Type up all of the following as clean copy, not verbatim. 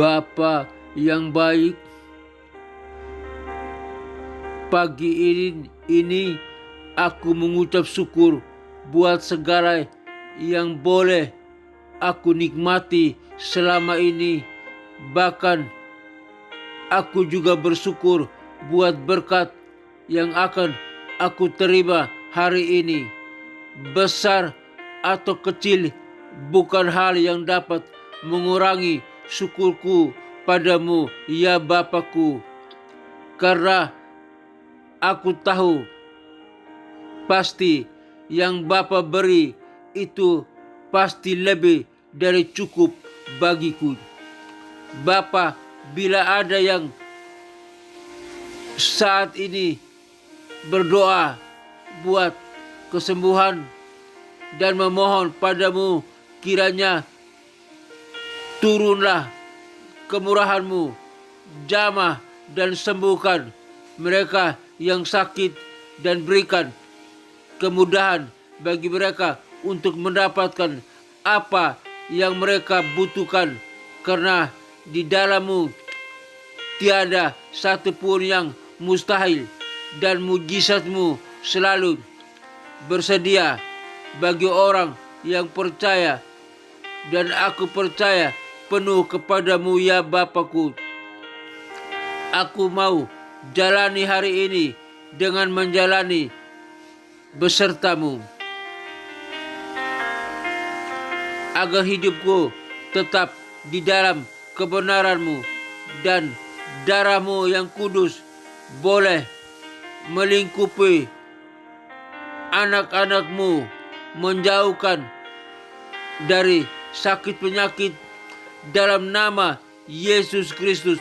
Bapa yang baik, pagi ini aku mengucap syukur buat segala yang boleh aku nikmati selama ini. Bahkan aku juga bersyukur buat berkat yang akan aku terima hari ini. Besar atau kecil bukan hal yang dapat mengurangi syukurku padamu, ya Bapakku. Karena aku tahu pasti yang Bapa beri itu pasti lebih dari cukup bagiku. Bapa, bila ada yang saat ini berdoa buat kesembuhan dan memohon padamu, kiranya turunlah kemurahan-Mu, jamah dan sembuhkan mereka yang sakit dan berikan kemudahan bagi mereka untuk mendapatkan apa yang mereka butuhkan, karena di dalam-Mu tiada satu pun yang mustahil, dan mujizat-Mu selalu bersedia bagi orang yang percaya. Dan aku percaya penuh kepadamu, ya Bapakku. Aku mau jalani hari ini dengan menjalani beserta-Mu, agar hidupku tetap di dalam kebenaran-Mu, dan darah-Mu yang kudus boleh melingkupi anak-anak-Mu, menjauhkan dari sakit penyakit, dalam nama Yesus Kristus,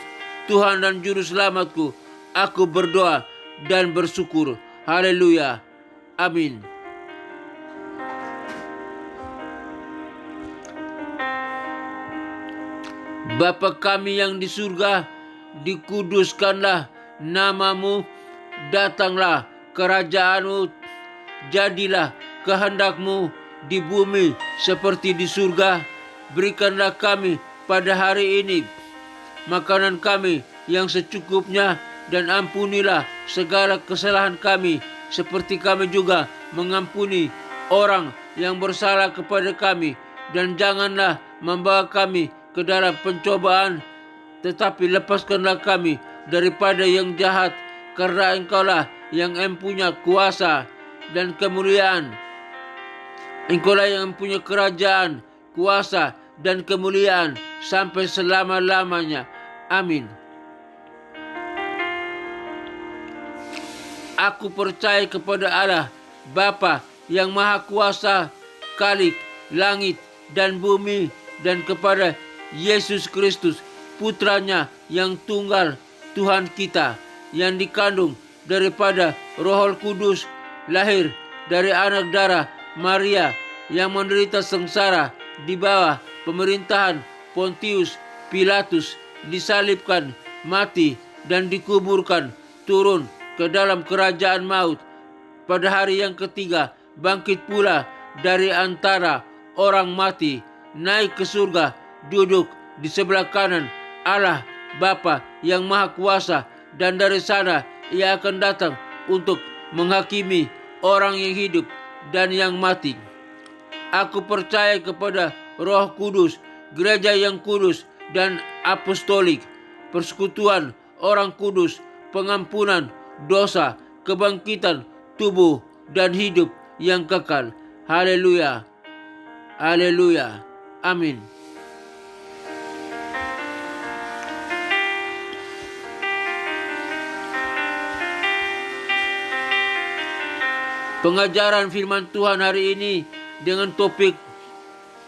Tuhan dan Juru Selamatku, aku berdoa dan bersyukur. Haleluya. Amin. Bapa kami yang di surga, dikuduskanlah nama-Mu, datanglah kerajaan-Mu, jadilah kehendak-Mu di bumi seperti di surga. Berikanlah kami pada hari ini makanan kami yang secukupnya, dan ampunilah segala kesalahan kami seperti kami juga mengampuni orang yang bersalah kepada kami. Dan janganlah membawa kami ke dalam pencobaan, tetapi lepaskanlah kami daripada yang jahat, karena Engkaulah yang mempunyai kuasa dan kemuliaan. Engkaulah yang mempunyai kerajaan, kuasa dan kemuliaan sampai selama-lamanya. Amin. Aku percaya kepada Allah Bapa yang Maha Kuasa, Khalik langit dan bumi, dan kepada Yesus Kristus, Putranya yang tunggal, Tuhan kita, yang dikandung daripada Roh Kudus, lahir dari anak darah Maria, yang menderita sengsara di bawah pemerintahan Pontius Pilatus, disalibkan, mati, dan dikuburkan, turun ke dalam kerajaan maut. Pada hari yang ketiga bangkit pula dari antara orang mati, naik ke surga, duduk di sebelah kanan Allah Bapa yang Maha Kuasa, dan dari sana Ia akan datang untuk menghakimi orang yang hidup dan yang mati. Aku percaya kepada Roh Kudus, gereja yang kudus dan apostolik, persekutuan orang kudus, pengampunan dosa, kebangkitan tubuh, dan hidup yang kekal. Haleluya. Haleluya. Amin. Pengajaran firman Tuhan hari ini dengan topik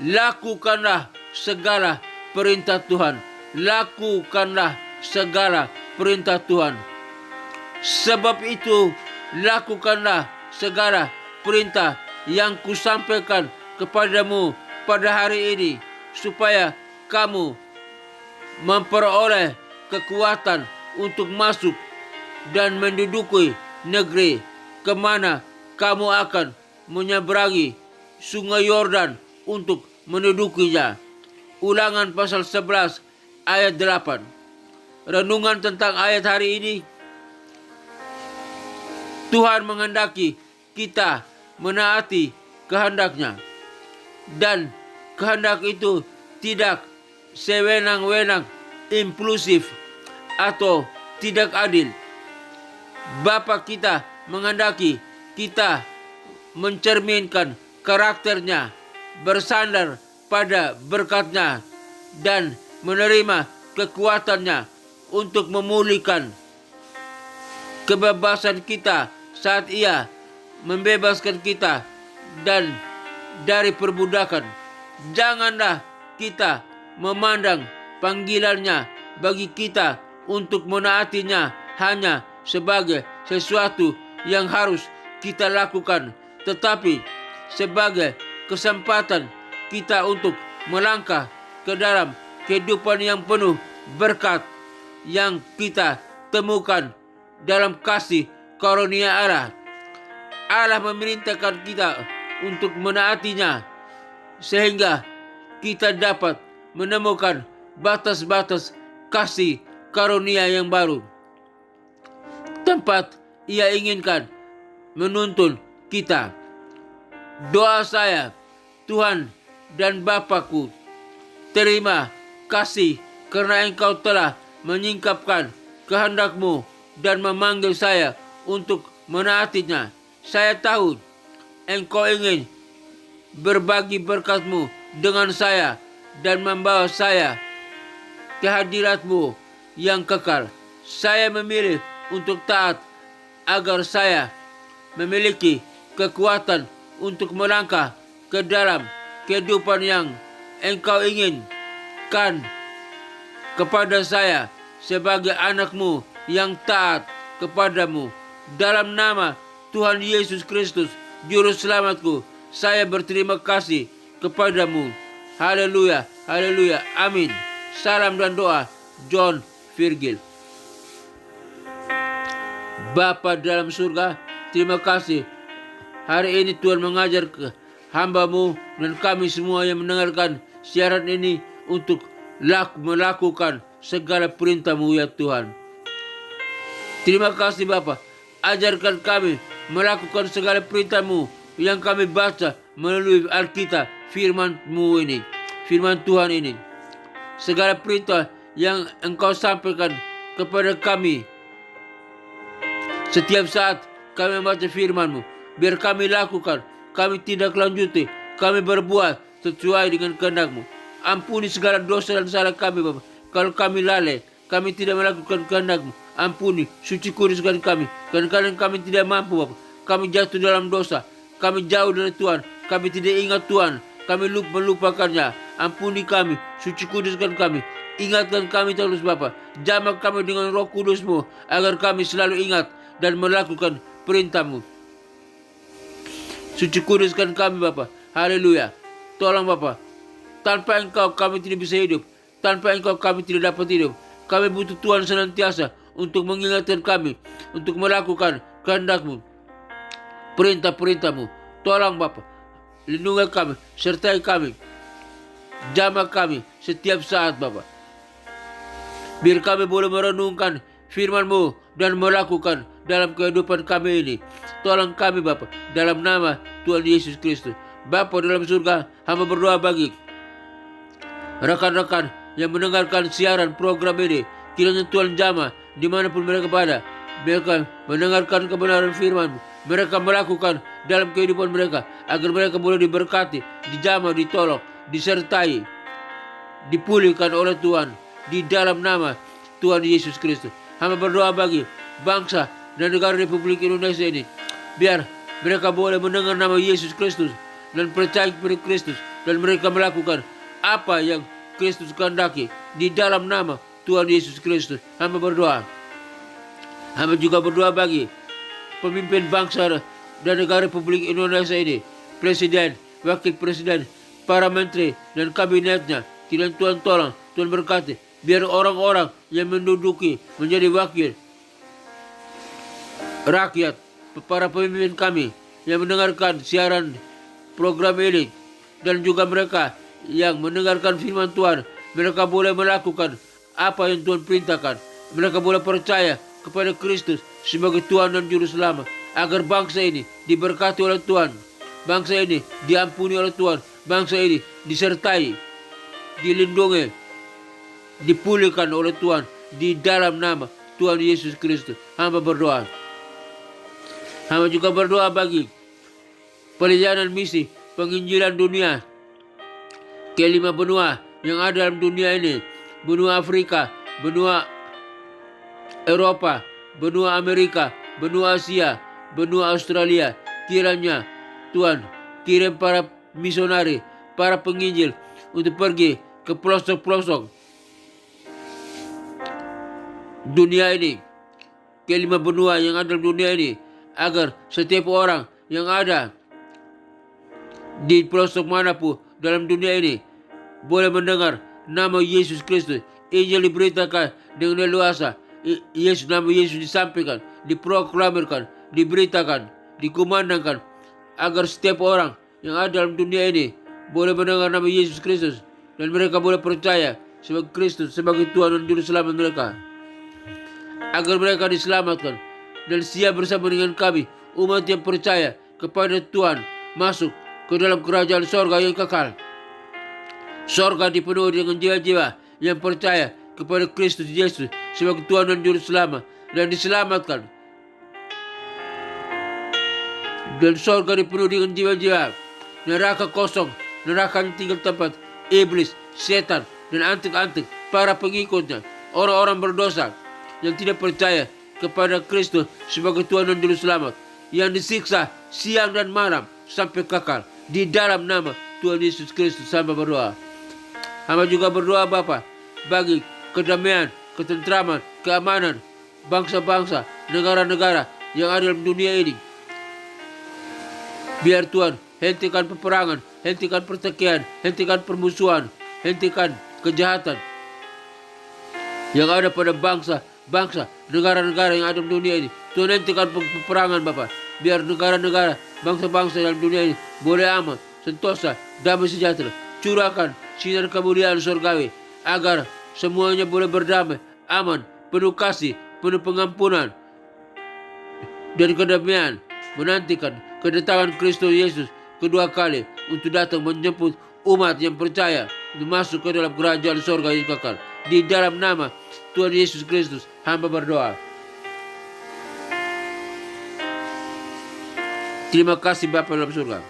lakukanlah segala perintah Tuhan. Lakukanlah segala perintah Tuhan. Sebab itu lakukanlah segala perintah yang kusampaikan kepadamu pada hari ini, supaya kamu memperoleh kekuatan untuk masuk dan menduduki negeri kemana kamu akan menyeberangi sungai Yordan untuk mendudukinya. Ulangan pasal 11 ayat 8. Renungan tentang ayat hari ini. Tuhan menghendaki kita menaati kehendaknya. Dan kehendak itu tidak sewenang-wenang, impulsif, atau tidak adil. Bapa kita menghendaki kita mencerminkan karakternya, bersandar pada berkatnya, dan menerima kekuatannya untuk memulihkan kebebasan kita saat Ia membebaskan kita dan dari perbudakan. Janganlah kita memandang panggilannya bagi kita untuk menaatinya hanya sebagai sesuatu yang harus kita lakukan, tetapi sebagai kesempatan kita untuk melangkah ke dalam kehidupan yang penuh berkat yang kita temukan dalam kasih karunia Allah. Allah memerintahkan kita untuk menaatinya sehingga kita dapat menemukan batas-batas kasih karunia yang baru. Tempat Ia inginkan menuntun kita. Doa saya, Tuhan dan Bapakku, terima kasih karena Engkau telah menyingkapkan kehendak-Mu dan memanggil saya untuk menaatinya. Saya tahu Engkau ingin berbagi berkat-Mu dengan saya dan membawa saya ke hadirat-Mu yang kekal. Saya memilih untuk taat agar saya memiliki kekuatan untuk melangkah ke dalam kehidupan yang Engkau inginkan kepada saya sebagai anak-Mu yang taat kepadamu. Dalam nama Tuhan Yesus Kristus, Juru Selamatku, saya berterima kasih kepadamu. Haleluya, haleluya, amin. Salam dan doa, John Virgil. Bapa dalam surga, terima kasih. Hari ini Tuhan mengajar ke hamba-Mu dan kami semua yang mendengarkan siaran ini untuk melakukan segala perintah-Mu ya Tuhan. Terima kasih Bapa. Ajarkan kami melakukan segala perintah-Mu yang kami baca melalui Alkitab, firman-Mu ini, firman Tuhan ini. Segala perintah yang Engkau sampaikan kepada kami setiap saat kami membaca firman-Mu, biar kami lakukan, kami tidak lanjuti, kami berbuat sesuai dengan kehendak-Mu. Ampuni segala dosa dan salah kami Bapa. Kalau kami lalai, kami tidak melakukan kehendak-Mu, ampuni, suci kuduskan kami. Kadang-kadang kami tidak mampu Bapa. Kami jatuh dalam dosa, kami jauh dari Tuhan, kami tidak ingat Tuhan, kami melupakannya. Ampuni kami, suci kuduskan kami. Ingatkan kami terus Bapa. Jamah kami dengan Roh Kudus-Mu agar kami selalu ingat dan melakukan perintah-Mu. Suci kuduskan kami Bapa. Haleluya. Tolong Bapa. Tanpa Engkau kami tidak bisa hidup. Tanpa Engkau kami tidak dapat hidup. Kami butuh Tuhan senantiasa untuk mengingatkan kami, untuk melakukan kehendak-Mu, perintah-perintah-Mu. Tolong Bapa. Lindungi kami, sertai kami. Jamah kami setiap saat Bapa. Biar kami boleh merenungkan firman-Mu dan melakukan dalam kehidupan kami ini. Tolong kami Bapa, dalam nama Tuhan Yesus Kristus. Bapa dalam surga, hamba berdoa bagi rekan-rekan yang mendengarkan siaran program ini. Kiranya Tuhan jamah dimanapun mereka berada. Mereka mendengarkan kebenaran firman-Mu. Mereka melakukan dalam kehidupan mereka, agar mereka boleh diberkati, dijamah, ditolong, disertai, dipulihkan oleh Tuhan. Di dalam nama Tuhan Yesus Kristus. Hamba berdoa bagi bangsa dan negara Republik Indonesia ini. Biar mereka boleh mendengar nama Yesus Kristus dan percaya kepada Kristus. Dan mereka melakukan apa yang Kristus kehendaki. Di dalam nama Tuhan Yesus Kristus. Hamba berdoa. Hamba juga berdoa bagi pemimpin bangsa dan negara Republik Indonesia ini. Presiden, Wakil Presiden, para menteri dan kabinetnya. Kiranya Tuhan tolong, Tuhan berkati. Biar orang-orang yang menduduki menjadi wakil rakyat, para pemimpin kami yang mendengarkan siaran program ini, dan juga mereka yang mendengarkan firman Tuhan, mereka boleh melakukan apa yang Tuhan perintahkan. Mereka boleh percaya kepada Kristus sebagai Tuhan dan Juru Selamat, agar bangsa ini diberkati oleh Tuhan, bangsa ini diampuni oleh Tuhan, bangsa ini disertai, dilindungi, dipulihkan oleh Tuhan di dalam nama Tuhan Yesus Kristus. Hamba berdoa. Hamba juga berdoa bagi perjalanan misi penginjilan dunia ke 5 benua yang ada dalam dunia ini, benua Afrika, benua Eropa, benua Amerika, benua Asia, benua Australia. Kiranya Tuhan kirim para misionari, para penginjil untuk pergi ke pelosok-pelosok dunia ini, ke 5 benua yang ada dalam dunia ini, agar setiap orang yang ada di pelosok manapun dalam dunia ini boleh mendengar nama Yesus Kristus. Injil diberitakan dengan leluasa. Nama Yesus disampaikan, diproklamirkan, diberitakan, dikumandangkan, agar setiap orang yang ada dalam dunia ini boleh mendengar nama Yesus Kristus, dan mereka boleh percaya sebagai Kristus sebagai Tuhan dan Juru Selamat mereka, agar mereka diselamatkan dan siap bersama dengan kami, umat yang percaya kepada Tuhan, masuk ke dalam kerajaan sorga yang kekal. Sorga dipenuhi dengan jiwa-jiwa yang percaya kepada Kristus Yesus sebagai Tuhan dan Juru Selamat, dan diselamatkan. Dan sorga dipenuhi dengan jiwa-jiwa. Neraka kosong, neraka yang tinggal tempat iblis, setan, dan antik-antik, para pengikutnya, orang-orang berdosa yang tidak percaya kepada Kristus sebagai Tuhan dan Juru Selamat, yang disiksa siang dan malam sampai kekal di dalam nama Tuhan Yesus Kristus. Hamba berdoa. Hamba juga berdoa Bapa bagi kedamaian, ketentraman, keamanan bangsa-bangsa, negara-negara yang ada dalam dunia ini. Biar Tuhan hentikan peperangan, hentikan pertikaian, hentikan permusuhan, hentikan kejahatan yang ada pada bangsa, negara-negara yang ada di dunia ini. Tuhan hentikan peperangan Bapak. Biar negara-negara, bangsa-bangsa dalam dunia ini boleh aman, sentosa, damai sejahtera. Curahkan sinar kemuliaan surgawi, agar semuanya boleh berdamai, aman, penuh kasih, penuh pengampunan, dan kedamaian, menantikan kedatangan Kristus Yesus kedua kali untuk datang menjemput umat yang percaya untuk masuk ke dalam kerajaan surga yang kekal. Di dalam nama Tuhan Yesus Kristus, hamba berdoa. Terima kasih Bapa dalam surga.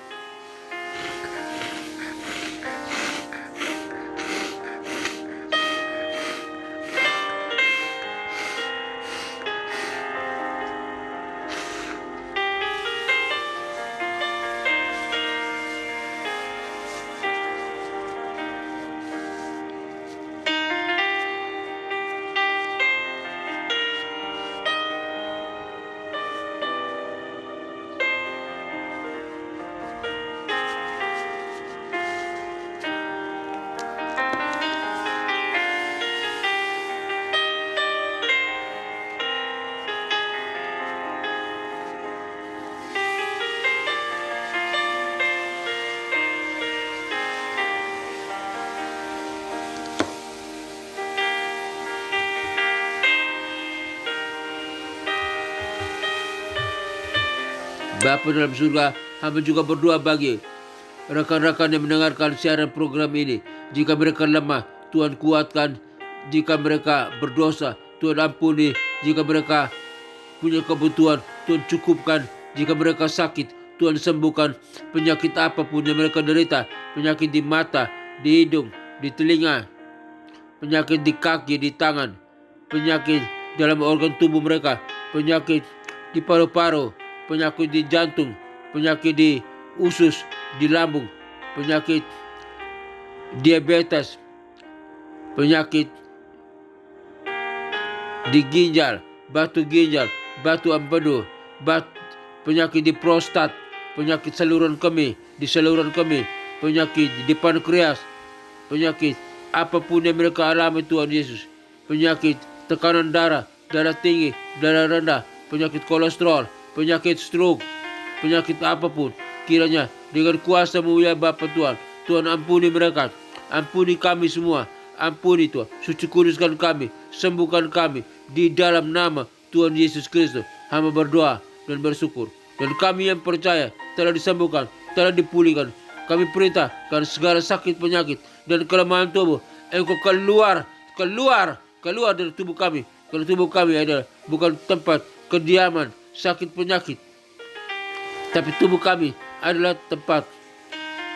Bapa dalam surga, hamba juga berdoa bagi rekan-rekan yang mendengarkan siaran program ini. Jika mereka lemah, Tuhan kuatkan. Jika mereka berdosa, Tuhan ampuni. Jika mereka punya kebutuhan, Tuhan cukupkan. Jika mereka sakit, Tuhan sembuhkan. Penyakit apapun yang mereka derita, penyakit di mata, di hidung, di telinga, penyakit di kaki, di tangan, penyakit dalam organ tubuh mereka, penyakit di paru-paru, penyakit di jantung, penyakit di usus, di lambung, penyakit diabetes, penyakit di ginjal, batu empedu, penyakit di prostat, penyakit saluran kemih, di saluran kemih, penyakit di pankreas, penyakit apapun yang mereka alami Tuhan Yesus, penyakit tekanan darah, darah tinggi, darah rendah, penyakit kolesterol, penyakit stroke, penyakit apapun, kiranya dengan kuasa-Mu ya Bapa Tuhan, Tuhan ampuni mereka, ampuni kami semua, Ampuni Tuhan, suci kuduskan kami, sembuhkan kami di dalam nama Tuhan Yesus Kristus. Hamba berdoa dan bersyukur. Dan kami yang percaya telah disembuhkan, telah dipulihkan. Kami perintahkan segala sakit penyakit dan kelemahan tubuh, engkau keluar dari tubuh kami. Kalau tubuh kami adalah bukan tempat kediaman sakit penyakit, tapi tubuh kami adalah tempat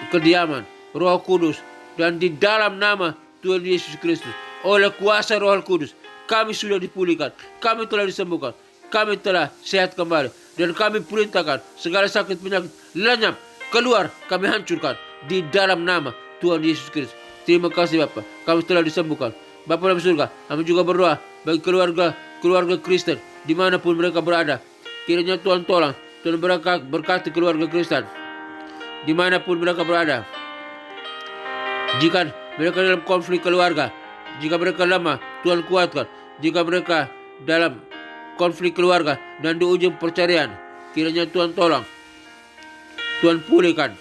kediaman Roh Kudus. Dan di dalam nama Tuhan Yesus Kristus, oleh kuasa Roh Kudus, kami sudah dipulihkan, kami telah disembuhkan, kami telah sehat kembali. Dan kami perintahkan segala sakit penyakit lenyap, keluar, kami hancurkan di dalam nama Tuhan Yesus Kristus. Terima kasih Bapa, kami telah disembuhkan. Bapa dalam surga, kami juga berdoa bagi keluarga Kristen dimanapun mereka berada. Kiranya Tuhan tolong, Tuhan berkati keluarga Kristen dimanapun mereka berada. Jika mereka dalam konflik keluarga, jika mereka lemah, Tuhan kuatkan. Jika mereka dalam konflik keluarga dan di ujung perceraian, kiranya Tuhan tolong, Tuhan pulihkan.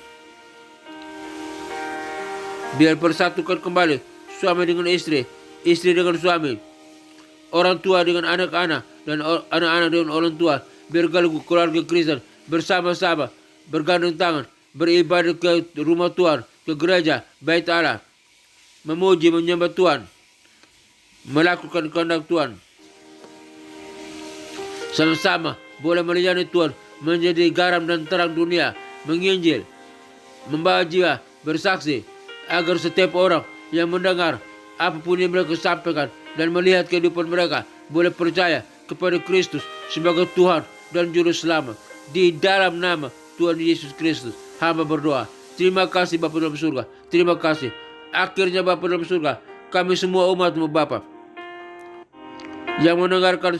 Biar persatukan kembali suami dengan istri, istri dengan suami, orang tua dengan anak-anak, dan anak-anak dengan orang tua. Biar keluarga Kristen bersama-sama bergandeng tangan, beribadah ke rumah Tuhan, ke gereja, bait Allah, memuji, menyembah Tuhan, melakukan kehendak Tuhan. Sama-sama boleh melayani Tuhan, menjadi garam dan terang dunia, menginjil, membawa jiwa, bersaksi, agar setiap orang yang mendengar apapun yang mereka sampaikan dan melihat kehidupan mereka boleh percaya kepada Kristus sebagai Tuhan dan Juru Selamat. Di dalam nama Tuhan Yesus Kristus, hamba berdoa. Terima kasih Bapa dalam surga. Terima kasih. Akhirnya Bapa dalam surga, kami semua umat-Mu Bapa yang mendengarkan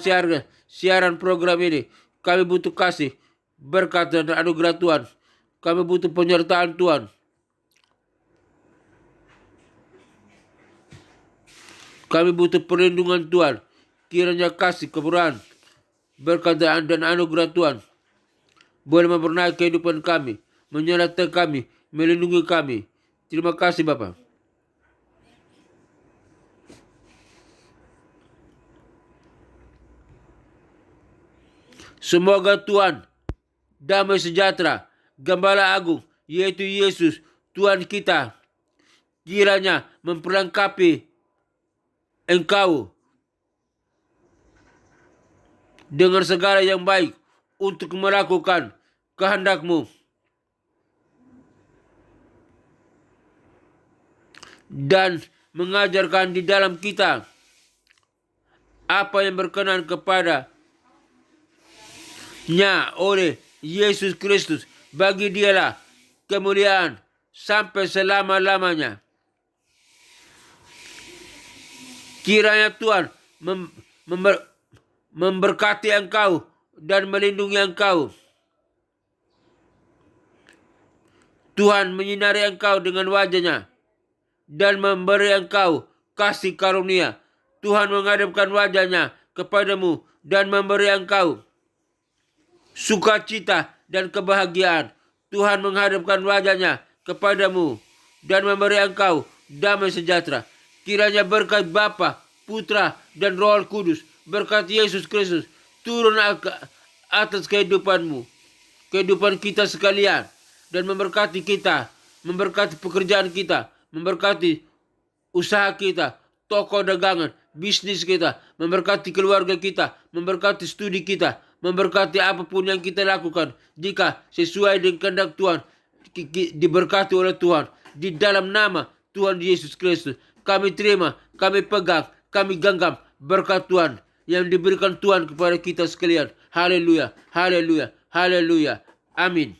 siaran program ini, kami butuh kasih, berkat dan anugerah Tuhan. Kami butuh penyertaan Tuhan. Kami butuh perlindungan Tuhan. Kiranya kasih, kemurahan, berkat dan anugerah Tuhan boleh membernahi kehidupan kami, menyertai kami, melindungi kami. Terima kasih Bapa. Semoga Tuhan, damai sejahtera, Gembala Agung, yaitu Yesus, Tuhan kita, kiranya memperlengkapi engkau dengan segala yang baik untuk melakukan kehendak-Mu. Dan mengajarkan di dalam kita apa yang berkenan kepada oleh Yesus Kristus. Bagi Dialah kemuliaan sampai selama-lamanya. Kiranya Tuhan memberkati engkau dan melindungi engkau. Tuhan menyinari engkau dengan wajah-Nya dan memberi engkau kasih karunia. Tuhan menghadapkan wajah-Nya kepadamu dan memberi engkau sukacita dan kebahagiaan. Tuhan menghadapkan wajah-Nya kepadamu dan memberi engkau damai sejahtera. Kiranya berkat Bapa, Putra, dan Roh Kudus, berkat Yesus Kristus turun atas kehidupanmu, kehidupan kita sekalian, dan memberkati kita, memberkati pekerjaan kita, memberkati usaha kita, toko dagangan, bisnis kita, memberkati keluarga kita, memberkati studi kita, memberkati apapun yang kita lakukan. Jika sesuai dengan kehendak Tuhan, diberkati oleh Tuhan. Di dalam nama Tuhan Yesus Kristus, kami terima, kami pegang, kami genggam berkat Tuhan yang diberikan Tuhan kepada kita sekalian. Haleluya, haleluya, haleluya. Amin.